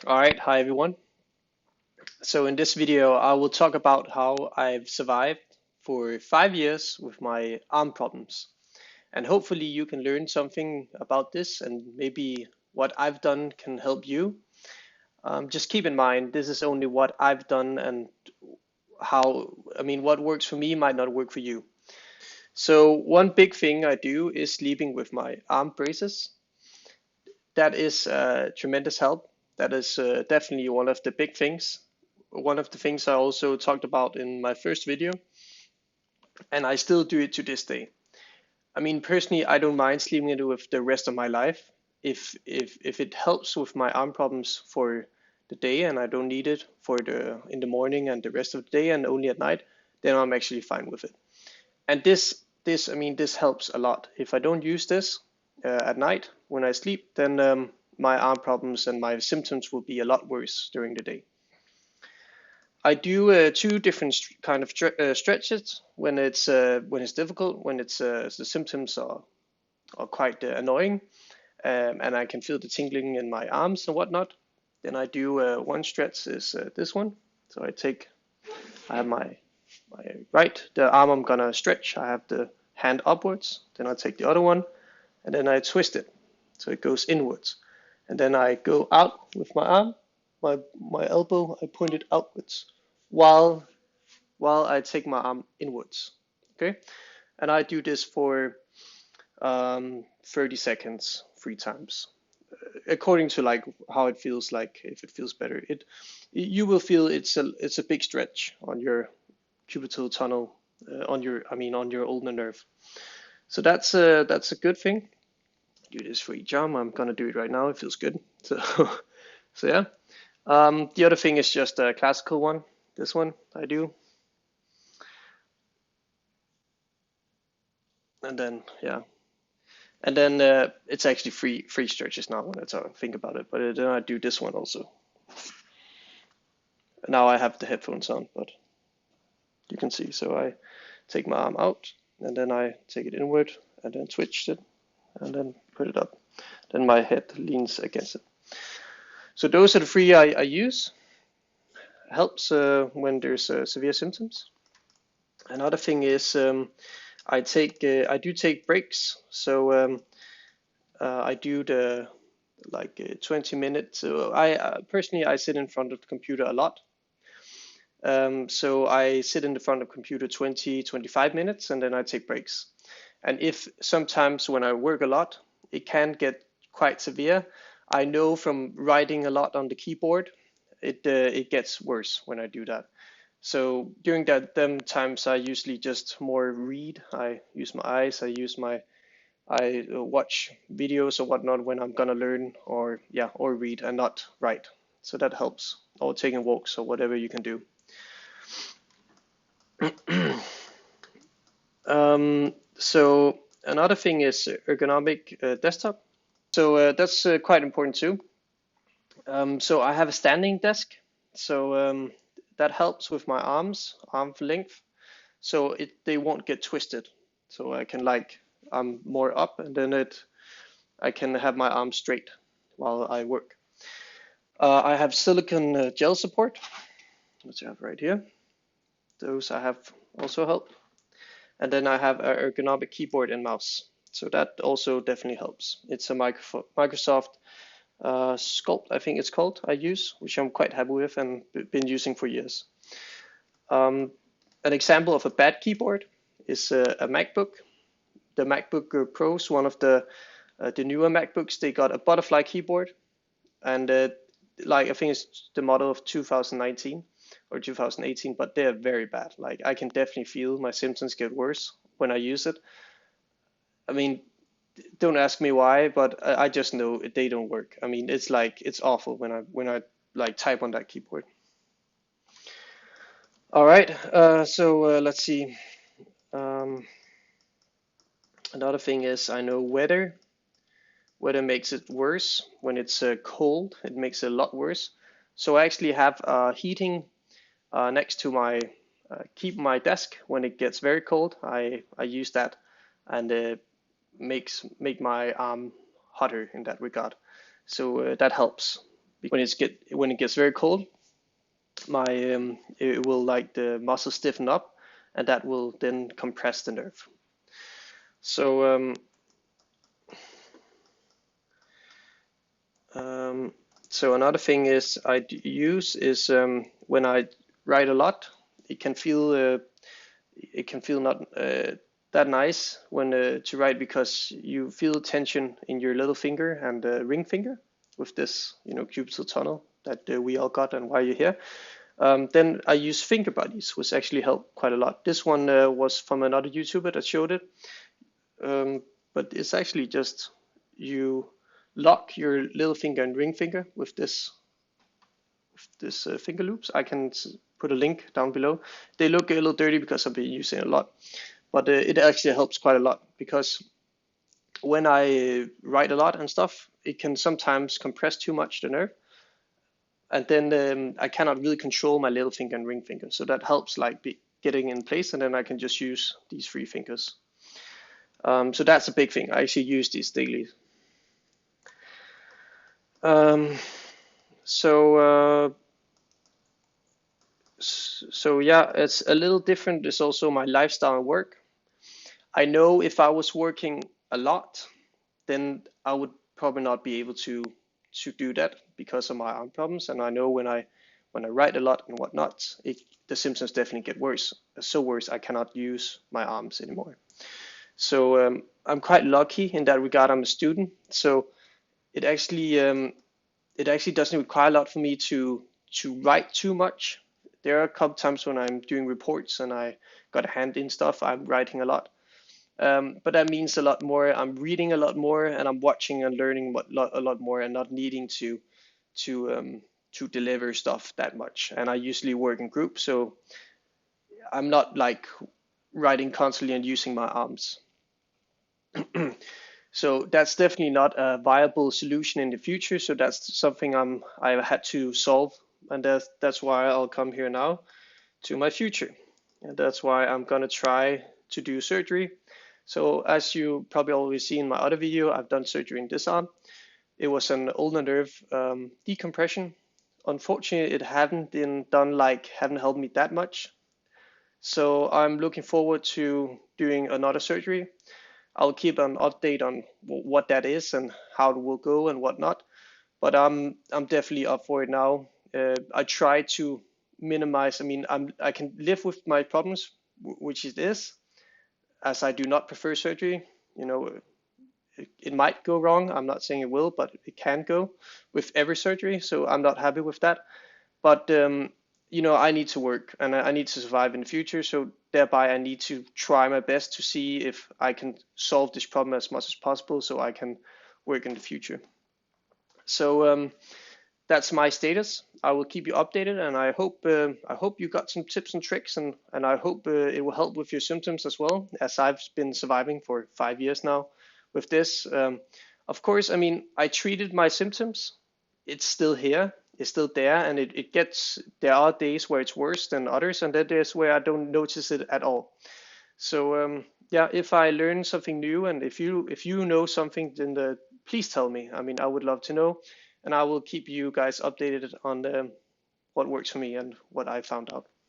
Alright, hi everyone. So in this video, I will talk about how I've survived for 5 years with my arm problems. And hopefully you can learn something about this and maybe what I've done can help you. Just keep in mind, this is only what I've done and what works for me might not work for you. So one big thing I do is sleeping with my arm braces. That is tremendous help. That is definitely one of the big things. One of the things I also talked about in my first video, and I still do it to this day. I mean, personally, I don't mind sleeping it with the rest of my life. If it helps with my arm problems for the day and I don't need it for the in the morning and the rest of the day and only at night, then I'm actually fine with it. And this helps a lot. If I don't use this at night when I sleep, then my arm problems and my symptoms will be a lot worse during the day. I do two different kind of stretches when it's difficult, when it's the symptoms are quite annoying, and I can feel the tingling in my arms and whatnot. Then I do one stretch is this one. So I have my the arm I'm gonna stretch. I have the hand upwards. Then I take the other one, and then I twist it so it goes inwards, and then I go out with my arm, my elbow. I point it outwards while I take my arm inwards. Okay, and I do this for 30 seconds 3 times, according to like how it feels like. If it feels better, you will feel it's a big stretch on your cubital tunnel, on your ulnar nerve. So that's a good thing. Do this for each arm. I'm gonna do it right now. It feels good. So so yeah. The other thing is just a classical one. This one I do, and then yeah, and then it's actually free stretches now when I think about it. But then I do this one also. Now I have the headphones on, but you can see. So I take my arm out, and then I take it inward, and then twitch it, and then put it up. Then my head leans against it. So those are the three I use. Helps when there's severe symptoms. Another thing is I do take breaks. So I do the like 20 minutes. So I personally I sit in front of the computer a lot. So I sit in the front of the computer 20-25 minutes and then I take breaks. And if sometimes when I work a lot, it can get quite severe. I know from writing a lot on the keyboard, it gets worse when I do that. So during them times, I usually just more read. I use my eyes. I watch videos or whatnot when I'm gonna learn or read and not write. So that helps. Or taking walks or whatever you can do. So another thing is ergonomic desktop. So that's quite important too. So I have a standing desk. So that helps with my arm length. So they won't get twisted. So I can I'm more up and then I can have my arm straight while I work. I have silicone gel support, which I have right here. Those I have also help. And then I have an ergonomic keyboard and mouse. So that also definitely helps. It's a Microsoft Sculpt, I think it's called, I use, which I'm quite happy with and been using for years. An example of a bad keyboard is a MacBook. The MacBook Pros, one of the newer MacBooks, they got a butterfly keyboard, and I think it's the model of 2019 or 2018, but they're very bad. Like I can definitely feel my symptoms get worse when I use it. I mean, don't ask me why, but I just know they don't work. I mean, it's awful when I like type on that keyboard. All right, so let's see. Um, Another thing is I know weather makes it worse when it's cold. It makes it a lot worse. So I actually have heating next to keep my desk when it gets very cold. I use that and make my arm hotter in that regard. So that helps. when it gets very cold, it will like the muscle stiffen up, and that will then compress the nerve. So so another thing is I use is when I write a lot, it can feel not that nice when to write, because you feel tension in your little finger and ring finger with this, cubital tunnel that we all got and why you're here. Then I use finger buddies, which actually help quite a lot. This one was from another YouTuber that showed it, but it's actually just you lock your little finger and ring finger with this finger loops. I can put a link down below. They look a little dirty because I've been using it a lot, but it actually helps quite a lot, because when I write a lot and stuff, it can sometimes compress too much the nerve, and then I cannot really control my little finger and ring finger. So that helps like getting in place, and then I can just use these three fingers. So that's a big thing. I actually use these daily. So yeah, it's a little different. It's also my lifestyle and work. I know if I was working a lot, then I would probably not be able to do that because of my arm problems. And I know when I write a lot and whatnot, the symptoms definitely get worse. So worse, I cannot use my arms anymore. So I'm quite lucky in that regard. I'm a student, so it actually doesn't require a lot for me to write too much. There are a couple times when I'm doing reports and I got to hand in stuff, I'm writing a lot. But that means a lot more. I'm reading a lot more, and I'm watching and learning a lot more, and not needing to deliver stuff that much. And I usually work in groups, so I'm not like writing constantly and using my arms. So that's definitely not a viable solution in the future. So that's something I had to solve, and that's why I'll come here now to my future, and that's why I'm gonna try to do surgery. So as you probably already see in my other video, I've done surgery in this arm. It was an ulnar nerve decompression. Unfortunately, it hadn't helped me that much. So I'm looking forward to doing another surgery. I'll keep an update on what that is and how it will go and whatnot. But I'm definitely up for it now. I try to minimize. I mean, I can live with my problems, which it is, as I do not prefer surgery. It might go wrong. I'm not saying it will, but it can go with every surgery. So I'm not happy with that. But I need to work, and I need to survive in the future. So thereby, I need to try my best to see if I can solve this problem as much as possible, so I can work in the future. So that's my status. I will keep you updated, and I hope you got some tips and tricks, and I hope it will help with your symptoms as well, as I've been surviving for 5 years now with this. Of course, I mean, I treated my symptoms. It's still here. It's still there, and there are days where it's worse than others, and there are days where I don't notice it at all. So yeah, if I learn something new, and if you know something, then please tell me. I mean, I would love to know, and I will keep you guys updated on what works for me and what I found out.